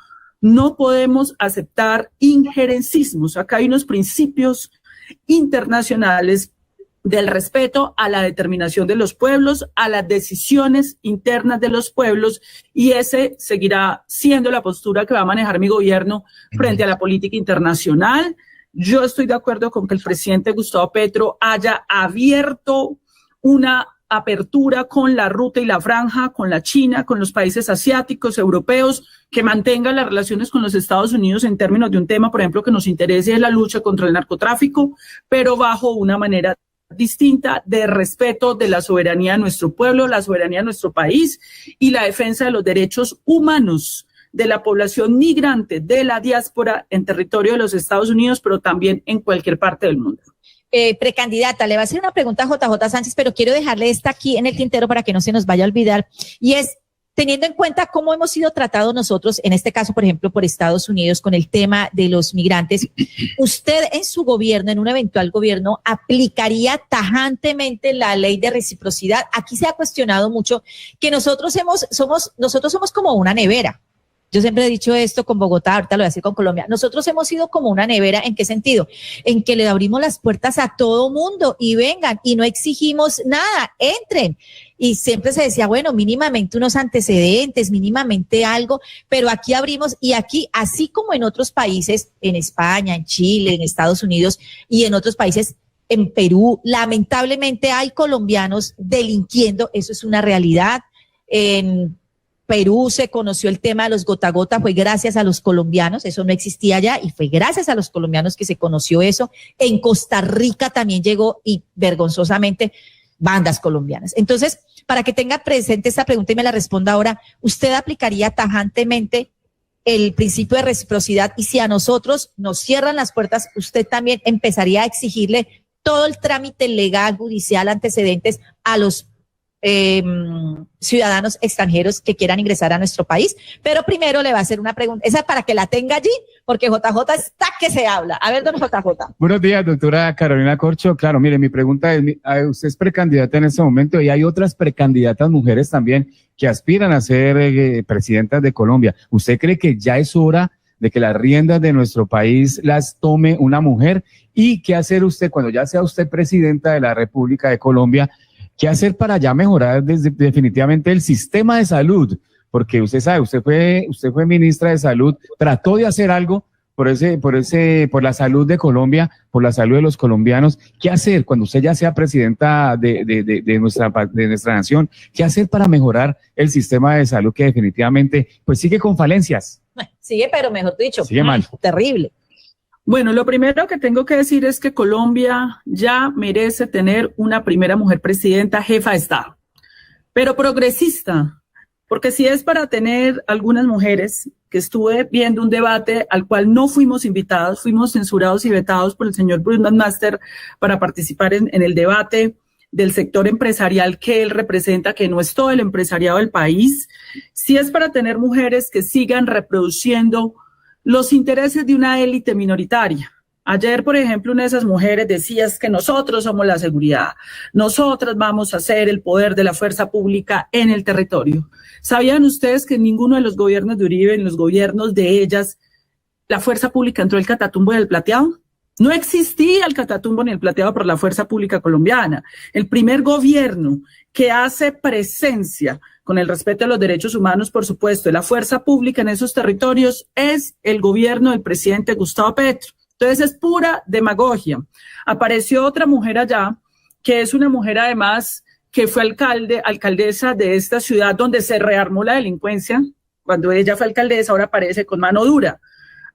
No podemos aceptar injerencismos. Acá hay unos principios internacionales del respeto a la determinación de los pueblos, a las decisiones internas de los pueblos, y ese seguirá siendo la postura que va a manejar mi gobierno frente a la política internacional. Yo estoy de acuerdo con que el presidente Gustavo Petro haya abierto una apertura con la ruta y la franja, con la China, con los países asiáticos, europeos, que mantengan las relaciones con los Estados Unidos en términos de un tema, por ejemplo, que nos interese, es la lucha contra el narcotráfico, pero bajo una manera distinta de respeto de la soberanía de nuestro pueblo, la soberanía de nuestro país y la defensa de los derechos humanos de la población migrante, de la diáspora en territorio de los Estados Unidos, pero también en cualquier parte del mundo. Precandidata, le va a hacer una pregunta a JJ Sánchez, pero quiero dejarle esta aquí en el tintero para que no se nos vaya a olvidar, y es, teniendo en cuenta cómo hemos sido tratados nosotros, en este caso, por ejemplo, por Estados Unidos, con el tema de los migrantes, ¿usted en su gobierno, en un eventual gobierno, aplicaría tajantemente la ley de reciprocidad? Aquí se ha cuestionado mucho que nosotros somos como una nevera. Yo siempre he dicho esto con Bogotá, ahorita lo voy a decir con Colombia. Nosotros hemos sido como una nevera. ¿En qué sentido? En que le abrimos las puertas a todo mundo y vengan, y no exigimos nada, entren. Y siempre se decía, bueno, mínimamente unos antecedentes, mínimamente algo, pero aquí abrimos, y aquí, así como en otros países, en España, en Chile, en Estados Unidos y en otros países, en Perú. Lamentablemente hay colombianos delinquiendo, eso es una realidad. En Perú se conoció el tema de los gota a gota, fue gracias a los colombianos, eso no existía allá y fue gracias a los colombianos que se conoció eso. En Costa Rica también llegó y vergonzosamente bandas colombianas. Entonces, para que tenga presente esta pregunta y me la responda ahora, ¿usted aplicaría tajantemente el principio de reciprocidad y si a nosotros nos cierran las puertas, usted también empezaría a exigirle todo el trámite legal, judicial, antecedentes a los ciudadanos extranjeros que quieran ingresar a nuestro país? Pero primero le va a hacer una pregunta, esa para que la tenga allí, porque JJ está que se habla. A ver, don JJ. Buenos días, doctora Carolina Corcho. Claro, mire, mi pregunta es, usted es precandidata en este momento y hay otras precandidatas mujeres también que aspiran a ser presidentas de Colombia. ¿Usted cree que ya es hora de que las riendas de nuestro país las tome una mujer? ¿Y qué hacer usted cuando ya sea usted presidenta de la República de Colombia? ¿Qué hacer para ya mejorar definitivamente el sistema de salud? Porque usted sabe, usted fue ministra de Salud, trató de hacer algo por la salud de Colombia, por la salud de los colombianos. ¿Qué hacer cuando usted ya sea presidenta de nuestra nación? ¿Qué hacer para mejorar el sistema de salud que definitivamente pues sigue con falencias? Sigue, pero mejor dicho, sigue mal. Terrible. Bueno, lo primero que tengo que decir es que Colombia ya merece tener una primera mujer presidenta, jefa de Estado, pero progresista, porque si es para tener algunas mujeres, que estuve viendo un debate al cual no fuimos invitados, fuimos censurados y vetados por el señor Bruce McMaster para participar en el debate del sector empresarial que él representa, que no es todo el empresariado del país, si es para tener mujeres que sigan reproduciendo los intereses de una élite minoritaria. Ayer, por ejemplo, una de esas mujeres decía que nosotros somos la seguridad, nosotras vamos a ser el poder de la fuerza pública en el territorio. ¿Sabían ustedes que en ninguno de los gobiernos de Uribe, en los gobiernos de ellas, la fuerza pública entró el Catatumbo y el Plateado? No existía el Catatumbo ni el Plateado por la fuerza pública colombiana. El primer gobierno que hace presencia con el respeto a los derechos humanos, por supuesto, de la fuerza pública en esos territorios es el gobierno del presidente Gustavo Petro. Entonces es pura demagogia. Apareció otra mujer allá, que es una mujer además que fue alcaldesa de esta ciudad donde se rearmó la delincuencia. Cuando ella fue alcaldesa, ahora aparece con mano dura,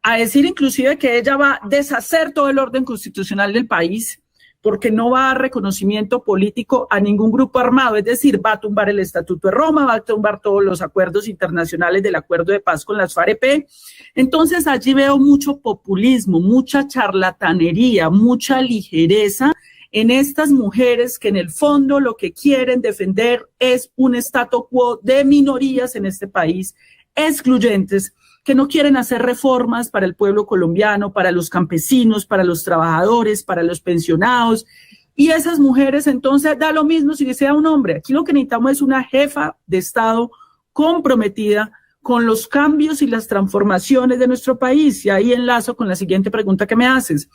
a decir inclusive que ella va a deshacer todo el orden constitucional del país, porque no va a dar reconocimiento político a ningún grupo armado, es decir, va a tumbar el Estatuto de Roma, va a tumbar todos los acuerdos internacionales del Acuerdo de Paz con las FARC-EP. Entonces allí veo mucho populismo, mucha charlatanería, mucha ligereza en estas mujeres que en el fondo lo que quieren defender es un statu quo de minorías en este país, excluyentes, que no quieren hacer reformas para el pueblo colombiano, para los campesinos, para los trabajadores, para los pensionados. Y esas mujeres, entonces, da lo mismo si sea un hombre. Aquí lo que necesitamos es una jefa de Estado comprometida con los cambios y las transformaciones de nuestro país. Y ahí enlazo con la siguiente pregunta que me haces.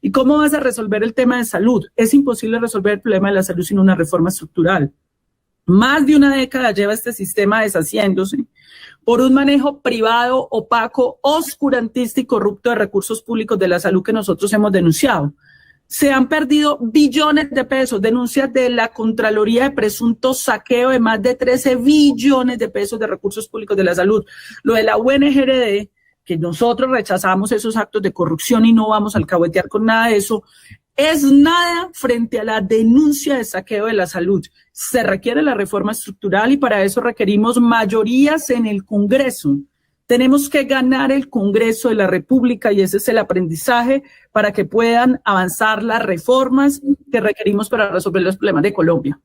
¿Y cómo vas a resolver el tema de salud? Es imposible resolver el problema de la salud sin una reforma estructural. Más de una década lleva este sistema deshaciéndose por un manejo privado, opaco, oscurantista y corrupto de recursos públicos de la salud que nosotros hemos denunciado. Se han perdido billones de pesos, denuncias de la Contraloría de presunto saqueo de más de 13 billones de pesos de recursos públicos de la salud. Lo de la UNGRD, que nosotros rechazamos esos actos de corrupción y no vamos a alcahuetear con nada de eso, es nada frente a la denuncia de saqueo de la salud. Se requiere la reforma estructural y para eso requerimos mayorías en el Congreso. Tenemos que ganar el Congreso de la República y ese es el aprendizaje para que puedan avanzar las reformas que requerimos para resolver los problemas de Colombia.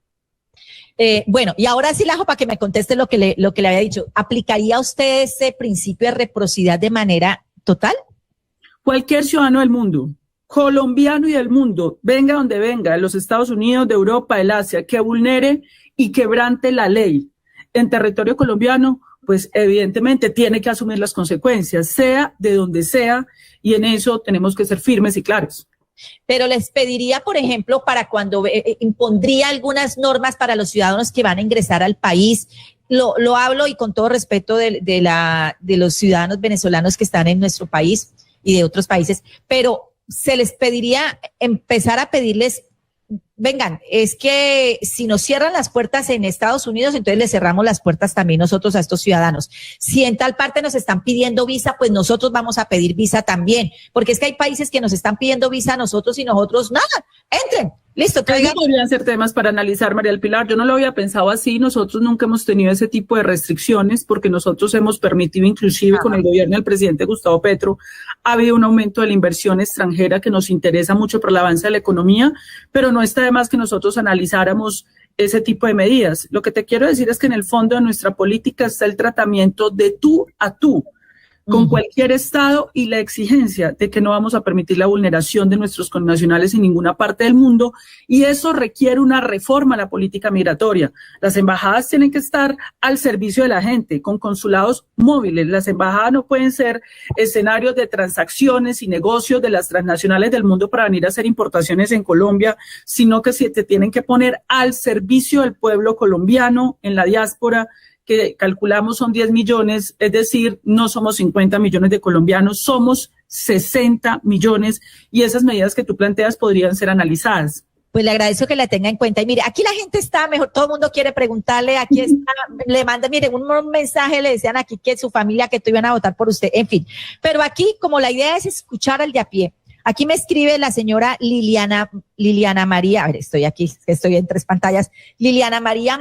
Bueno, y ahora sí, Lajo, para que me conteste lo que le había dicho. ¿Aplicaría usted ese principio de reciprocidad de manera total? Cualquier ciudadano del mundo, colombiano y del mundo, venga donde venga, de los Estados Unidos, de Europa, del Asia, que vulnere y quebrante la ley en territorio colombiano, pues evidentemente tiene que asumir las consecuencias, sea de donde sea, y en eso tenemos que ser firmes y claros. Pero les pediría, por ejemplo, para cuando impondría algunas normas para los ciudadanos que van a ingresar al país, lo hablo y con todo respeto de los ciudadanos venezolanos que están en nuestro país y de otros países, pero se les pediría empezar a pedirles, vengan, es que si nos cierran las puertas en Estados Unidos, entonces les cerramos las puertas también nosotros a estos ciudadanos. Si en tal parte nos están pidiendo visa, pues nosotros vamos a pedir visa también, porque es que hay países que nos están pidiendo visa a nosotros y nosotros nada, entren. Listo, Esos podrían ser temas para analizar, María del Pilar. Yo no lo había pensado así. Nosotros nunca hemos tenido ese tipo de restricciones porque nosotros hemos permitido, inclusive con el gobierno del presidente Gustavo Petro, ha habido un aumento de la inversión extranjera que nos interesa mucho por el avance de la economía, pero no está de más que nosotros analizáramos ese tipo de medidas. Lo que te quiero decir es que en el fondo de nuestra política está el tratamiento de tú a tú con cualquier Estado y la exigencia de que no vamos a permitir la vulneración de nuestros connacionales en ninguna parte del mundo, y eso requiere una reforma a la política migratoria. Las embajadas tienen que estar al servicio de la gente, con consulados móviles. Las embajadas no pueden ser escenarios de transacciones y negocios de las transnacionales del mundo para venir a hacer importaciones en Colombia, sino que se te tienen que poner al servicio del pueblo colombiano en la diáspora, que calculamos son 10 millones, es decir, no somos 50 millones de colombianos, somos 60 millones, y esas medidas que tú planteas podrían ser analizadas. Pues le agradezco que la tenga en cuenta. Y mire, aquí la gente está mejor, todo el mundo quiere preguntarle, aquí está, le manda, mire, un mensaje, le decían aquí que su familia, que tú iban a votar por usted, en fin. Pero aquí, como la idea es escuchar al de a pie, aquí me escribe la señora Liliana María, a ver, estoy en 3 pantallas. Liliana María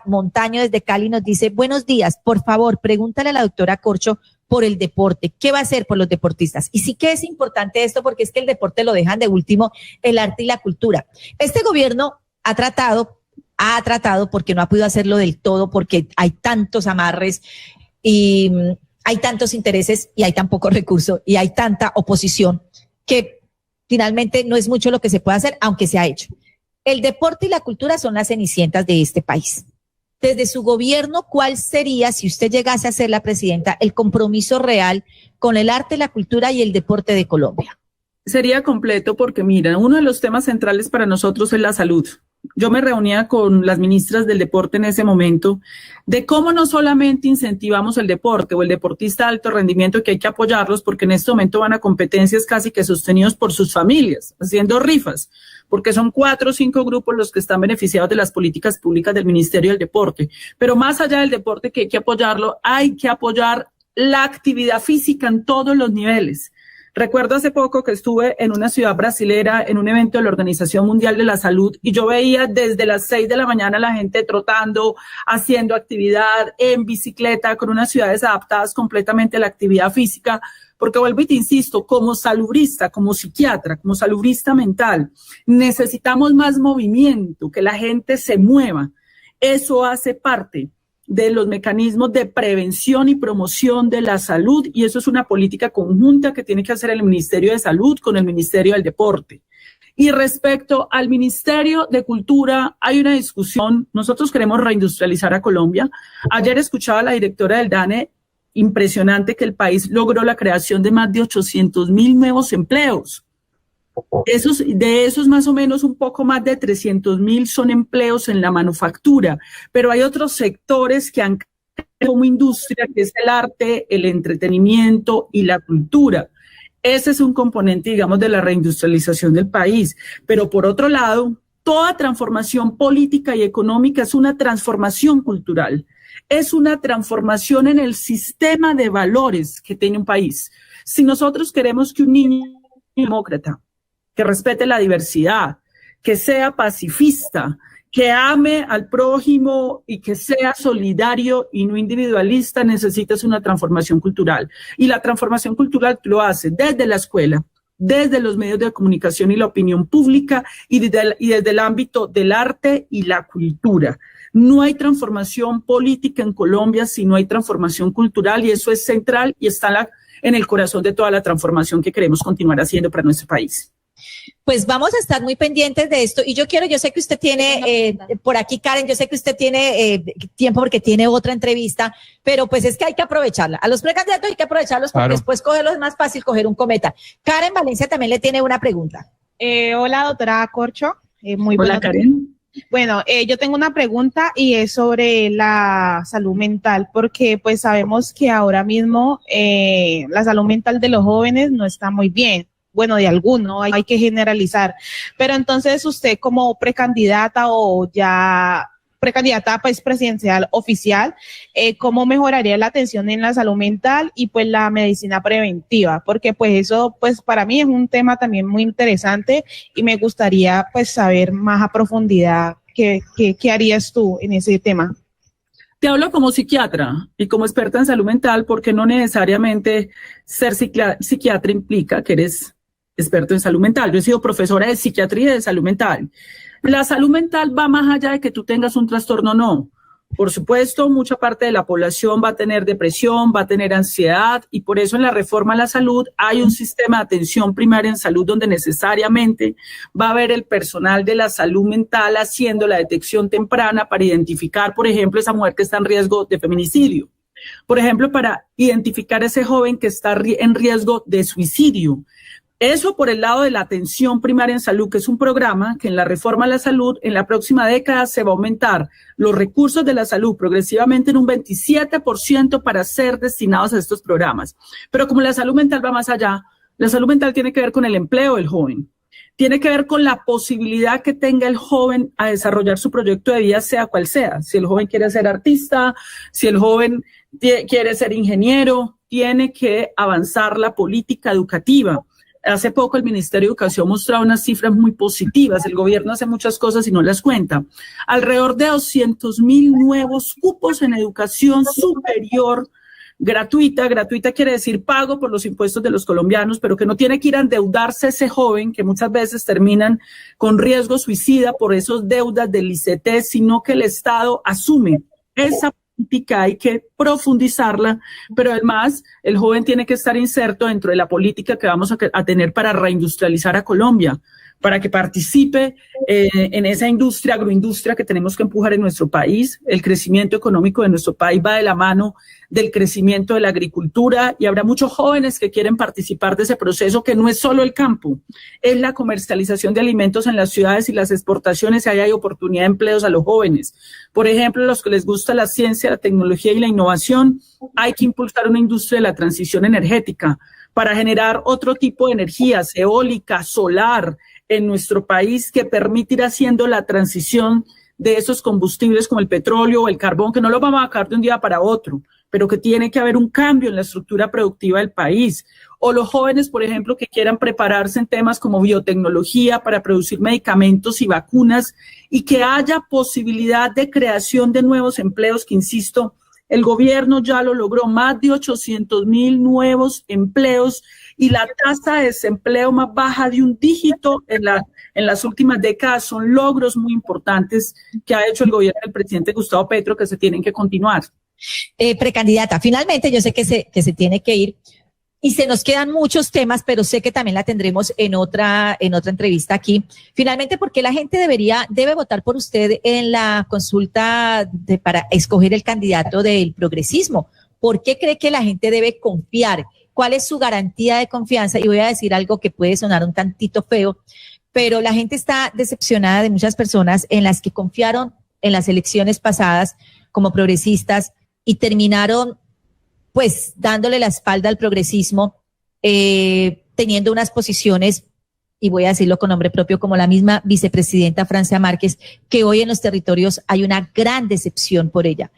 Montaño desde Cali nos dice, buenos días, por favor, pregúntale a la doctora Corcho por el deporte, ¿qué va a hacer por los deportistas? Y sí que es importante esto porque es que el deporte lo dejan de último, el arte y la cultura. Este gobierno ha tratado porque no ha podido hacerlo del todo, porque hay tantos amarres y hay tantos intereses y hay tan poco recurso y hay tanta oposición que finalmente no es mucho lo que se puede hacer, aunque se ha hecho. El deporte y la cultura son las cenicientas de este país. Desde su gobierno, ¿cuál sería, si usted llegase a ser la presidenta, el compromiso real con el arte, la cultura y el deporte de Colombia? Sería completo porque, mira, uno de los temas centrales para nosotros es la salud. Yo me reunía con las ministras del deporte en ese momento de cómo no solamente incentivamos el deporte o el deportista de alto rendimiento, que hay que apoyarlos porque en este momento van a competencias casi que sostenidos por sus familias, haciendo rifas, porque son 4 o 5 grupos los que están beneficiados de las políticas públicas del Ministerio del Deporte. Pero más allá del deporte, que hay que apoyarlo, hay que apoyar la actividad física en todos los niveles. Recuerdo hace poco que estuve en una ciudad brasilera en un evento de la Organización Mundial de la Salud y yo veía desde las 6 de la mañana la gente trotando, haciendo actividad en bicicleta, con unas ciudades adaptadas completamente a la actividad física, porque vuelvo y te insisto, como salubrista, como psiquiatra, como salubrista mental, necesitamos más movimiento, que la gente se mueva. Eso hace parte de los mecanismos de prevención y promoción de la salud, y eso es una política conjunta que tiene que hacer el Ministerio de Salud con el Ministerio del Deporte. Y respecto al Ministerio de Cultura, hay una discusión. Nosotros queremos reindustrializar a Colombia. Ayer escuchaba a la directora del DANE, impresionante que el país logró la creación de más de 800,000 nuevos empleos. De esos más o menos un poco más de 300,000 son empleos en la manufactura, pero hay otros sectores que han crecido como industria, que es el arte, el entretenimiento y la cultura. Ese es un componente, digamos, de la reindustrialización del país. Pero por otro lado, toda transformación política y económica es una transformación cultural, es una transformación en el sistema de valores que tiene un país. Si nosotros queremos que un niño demócrata, que respete la diversidad, que sea pacifista, que ame al prójimo y que sea solidario y no individualista, necesitas una transformación cultural. Y la transformación cultural lo hace desde la escuela, desde los medios de comunicación y la opinión pública y desde el ámbito del arte y la cultura. No hay transformación política en Colombia si no hay transformación cultural, y eso es central y está en el corazón de toda la transformación que queremos continuar haciendo para nuestro país. Pues vamos a estar muy pendientes de esto y yo sé que usted tiene, por aquí Karen, yo sé que usted tiene tiempo porque tiene otra entrevista, pero pues es que hay que aprovecharla. A los precandidatos hay que aprovecharlos porque después cogerlos es más fácil coger un cometa. Karen Valencia también le tiene una pregunta. Hola, doctora Corcho. Hola, Karen. Bueno, yo tengo una pregunta y es sobre la salud mental, porque pues sabemos que ahora mismo la salud mental de los jóvenes no está muy bien. bueno, de alguno, hay que generalizar. Pero entonces usted como precandidata o ya precandidata pues presidencial oficial, ¿cómo mejoraría la atención en la salud mental y pues la medicina preventiva? Porque pues eso pues para mí es un tema también muy interesante y me gustaría pues saber más a profundidad qué harías tú en ese tema. Te hablo como psiquiatra y como experta en salud mental porque no necesariamente ser psiquiatra implica que eres experto en salud mental. Yo he sido profesora de psiquiatría y de salud mental. La salud mental va más allá de que tú tengas un trastorno o no. Por supuesto, mucha parte de la población va a tener depresión, va a tener ansiedad y por eso en la reforma a la salud hay un sistema de atención primaria en salud donde necesariamente va a haber el personal de la salud mental haciendo la detección temprana para identificar, por ejemplo, esa mujer que está en riesgo de feminicidio. Por ejemplo, para identificar a ese joven que está en riesgo de suicidio. Eso por el lado de la atención primaria en salud, que es un programa que en la reforma a la salud en la próxima década se va a aumentar los recursos de la salud progresivamente en un 27% para ser destinados a estos programas. Pero como la salud mental va más allá, la salud mental tiene que ver con el empleo del joven. Tiene que ver con la posibilidad que tenga el joven a desarrollar su proyecto de vida, sea cual sea. Si el joven quiere ser artista, si el joven quiere ser ingeniero, tiene que avanzar la política educativa. Hace poco el Ministerio de Educación mostraba unas cifras muy positivas. El gobierno hace muchas cosas y no las cuenta. Alrededor de 200,000 nuevos cupos en educación superior gratuita. Gratuita quiere decir pago por los impuestos de los colombianos, pero que no tiene que ir a endeudarse ese joven, que muchas veces terminan con riesgo suicida por esas deudas del ICT, sino que el Estado asume esa política, hay que profundizarla, pero además el joven tiene que estar inserto dentro de la política que vamos a tener para reindustrializar a Colombia, para que participe en esa industria, agroindustria que tenemos que empujar en nuestro país. El crecimiento económico de nuestro país va de la mano del crecimiento de la agricultura y habrá muchos jóvenes que quieren participar de ese proceso que no es solo el campo, es la comercialización de alimentos en las ciudades y las exportaciones, y ahí hay oportunidad de empleos a los jóvenes. Por ejemplo, los que les gusta la ciencia, la tecnología y la innovación, hay que impulsar una industria de la transición energética para generar otro tipo de energías, eólica, solar, en nuestro país que permite ir haciendo la transición de esos combustibles como el petróleo o el carbón, que no lo vamos a sacar de un día para otro, pero que tiene que haber un cambio en la estructura productiva del país. O los jóvenes, por ejemplo, que quieran prepararse en temas como biotecnología para producir medicamentos y vacunas y que haya posibilidad de creación de nuevos empleos, que insisto, el gobierno ya lo logró, más de 800,000 nuevos empleos y la tasa de desempleo más baja de un dígito en las últimas décadas. Son logros muy importantes que ha hecho el gobierno del presidente Gustavo Petro que se tienen que continuar. Precandidata, finalmente yo sé que se tiene que ir y se nos quedan muchos temas, pero sé que también la tendremos en otra entrevista aquí. Finalmente, ¿por qué la gente debe votar por usted en la consulta para escoger el candidato del progresismo? ¿Por qué cree que la gente debe confiar? ¿Cuál es su garantía de confianza? Y voy a decir algo que puede sonar un tantito feo, pero la gente está decepcionada de muchas personas en las que confiaron en las elecciones pasadas como progresistas y terminaron pues dándole la espalda al progresismo, teniendo unas posiciones, y voy a decirlo con nombre propio, como la misma vicepresidenta Francia Márquez, que hoy en los territorios hay una gran decepción por ella.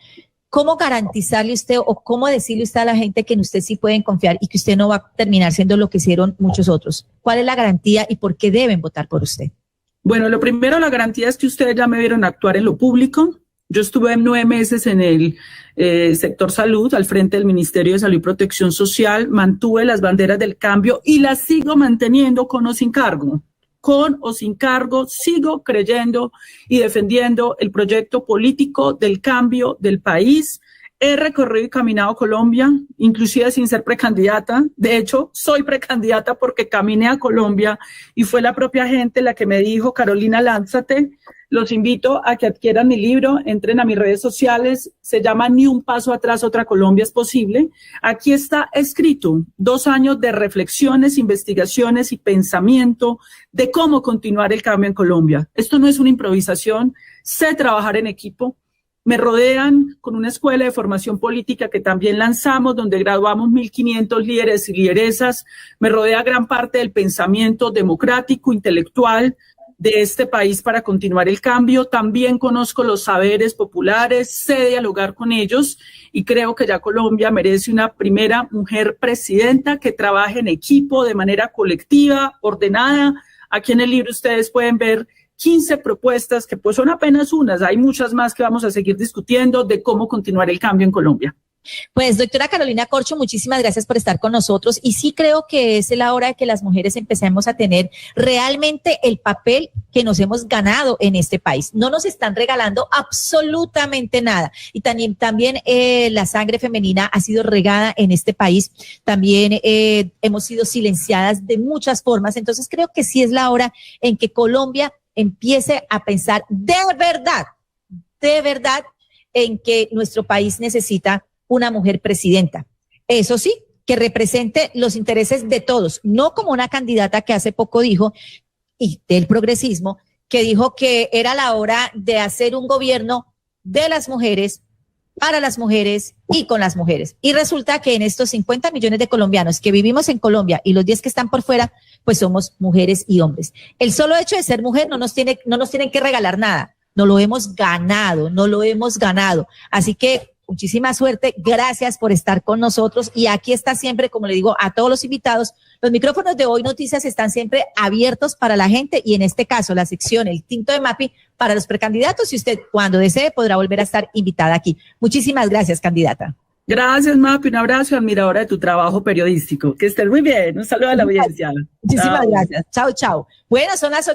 ¿Cómo garantizarle usted o cómo decirle usted a la gente que en usted sí pueden confiar y que usted no va a terminar siendo lo que hicieron muchos otros? ¿Cuál es la garantía y por qué deben votar por usted? Bueno, lo primero, la garantía es que ustedes ya me vieron actuar en lo público. Yo estuve 9 meses en el sector salud, al frente del Ministerio de Salud y Protección Social, mantuve las banderas del cambio y las sigo manteniendo con o sin cargo. Con o sin cargo, sigo creyendo y defendiendo el proyecto político del cambio del país. He recorrido y caminado Colombia, inclusive sin ser precandidata. De hecho, soy precandidata porque caminé a Colombia y fue la propia gente la que me dijo, Carolina, lánzate. Los invito a que adquieran mi libro, entren a mis redes sociales, se llama Ni un paso atrás, otra Colombia es posible. Aquí está escrito 2 años de reflexiones, investigaciones y pensamiento de cómo continuar el cambio en Colombia. Esto no es una improvisación, sé trabajar en equipo. Me rodean con una escuela de formación política que también lanzamos, donde graduamos 1.500 líderes y lideresas. Me rodea gran parte del pensamiento democrático, intelectual de este país para continuar el cambio. También conozco los saberes populares, sé dialogar con ellos y creo que ya Colombia merece una primera mujer presidenta que trabaje en equipo, de manera colectiva, ordenada. Aquí en el libro ustedes pueden ver 15 propuestas que pues son apenas unas, hay muchas más que vamos a seguir discutiendo de cómo continuar el cambio en Colombia. Pues, doctora Carolina Corcho, muchísimas gracias por estar con nosotros y sí creo que es la hora de que las mujeres empecemos a tener realmente el papel que nos hemos ganado en este país. No nos están regalando absolutamente nada y también la sangre femenina ha sido regada en este país. También hemos sido silenciadas de muchas formas. Entonces creo que sí es la hora en que Colombia empiece a pensar de verdad en que nuestro país necesita una mujer presidenta. Eso sí, que represente los intereses de todos, no como una candidata que hace poco dijo, y del progresismo, que dijo que era la hora de hacer un gobierno de las mujeres, para las mujeres y con las mujeres. Y resulta que en estos 50 millones de colombianos que vivimos en Colombia y los 10 que están por fuera, pues somos mujeres y hombres. El solo hecho de ser mujer no nos tienen que regalar nada. No lo hemos ganado. Así que muchísima suerte, gracias por estar con nosotros y aquí está siempre, como le digo a todos los invitados, los micrófonos de Hoy Noticias están siempre abiertos para la gente y en este caso la sección El Tinto de Mapi para los precandidatos y usted cuando desee podrá volver a estar invitada aquí. Muchísimas gracias, candidata. Gracias, Mapi, un abrazo y admiradora de tu trabajo periodístico. Que estés muy bien, un saludo a la audiencia. Muchísimas gracias. Chao, chao. Bueno, son las